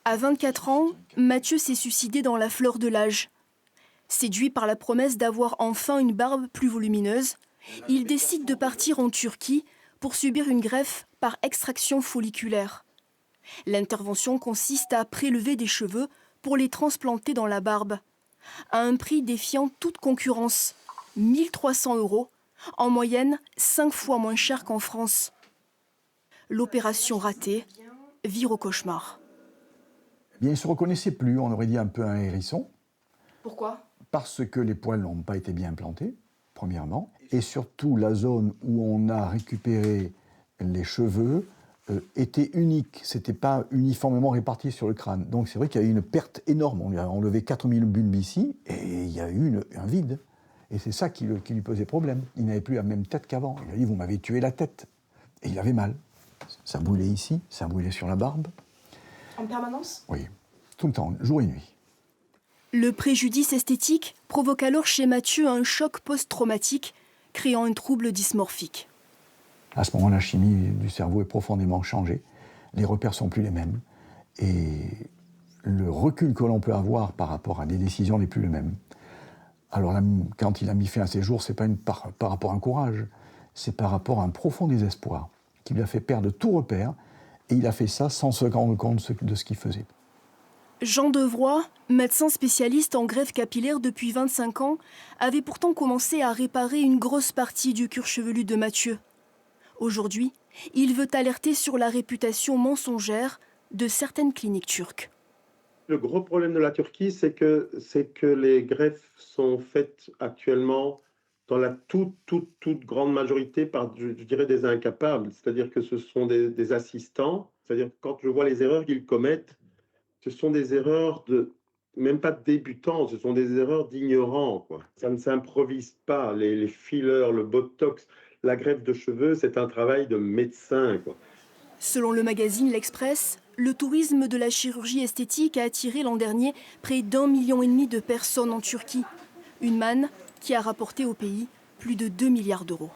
À 24 ans, Mathieu s'est suicidé dans la fleur de l'âge. Séduit par la promesse d'avoir enfin une barbe plus volumineuse, il décide de partir en Turquie pour subir une greffe par extraction folliculaire. L'intervention consiste à prélever des cheveux pour les transplanter dans la barbe, à un prix défiant toute concurrence, 1 300 €, en moyenne 5 fois moins cher qu'en France. L'opération ratée vire au cauchemar. Bien, il ne se reconnaissait plus, on aurait dit un peu un hérisson, Pourquoi ? parce que les poils n'ont pas été bien implantés, premièrement, et surtout la zone où on a récupéré les cheveux était unique, c'était pas uniformément réparti sur le crâne. Donc c'est vrai qu'il y a eu une perte énorme, on lui a enlevé 4000 bulbes ici, et il y a eu un vide. Et c'est ça qui lui posait problème. Il n'avait plus la même tête qu'avant. Il a dit, vous m'avez tué la tête. Et il avait mal. Ça brûlait ici, ça brûlait sur la barbe. En permanence ? Oui, tout le temps, jour et nuit. Le préjudice esthétique provoque alors chez Mathieu un choc post-traumatique, créant un trouble dysmorphique. À ce moment, la chimie du cerveau est profondément changée. Les repères ne sont plus les mêmes. Et le recul que l'on peut avoir par rapport à des décisions n'est plus le même. Alors là, quand il a mis fin à ses jours, ce n'est pas par rapport à un courage, c'est par rapport à un profond désespoir qui lui a fait perdre tout repère. Et il a fait ça sans se rendre compte de ce qu'il faisait. Jean Devroy, médecin spécialiste en greffe capillaire depuis 25 ans, avait pourtant commencé à réparer une grosse partie du cuir chevelu de Mathieu. Aujourd'hui, il veut alerter sur la réputation mensongère de certaines cliniques turques. Le gros problème de la Turquie, c'est que les greffes sont faites actuellement dans la toute grande majorité par, je dirais, des incapables. C'est-à-dire que ce sont des assistants. C'est-à-dire que quand je vois les erreurs qu'ils commettent, ce sont des erreurs même pas de débutants, ce sont des erreurs d'ignorants, quoi. Ça ne s'improvise pas. Les fillers, le botox, la greffe de cheveux, c'est un travail de médecin, quoi. Selon le magazine L'Express, le tourisme de la chirurgie esthétique a attiré l'an dernier près d'1,5 million de personnes en Turquie. Une manne qui a rapporté au pays plus de 2 milliards d'euros.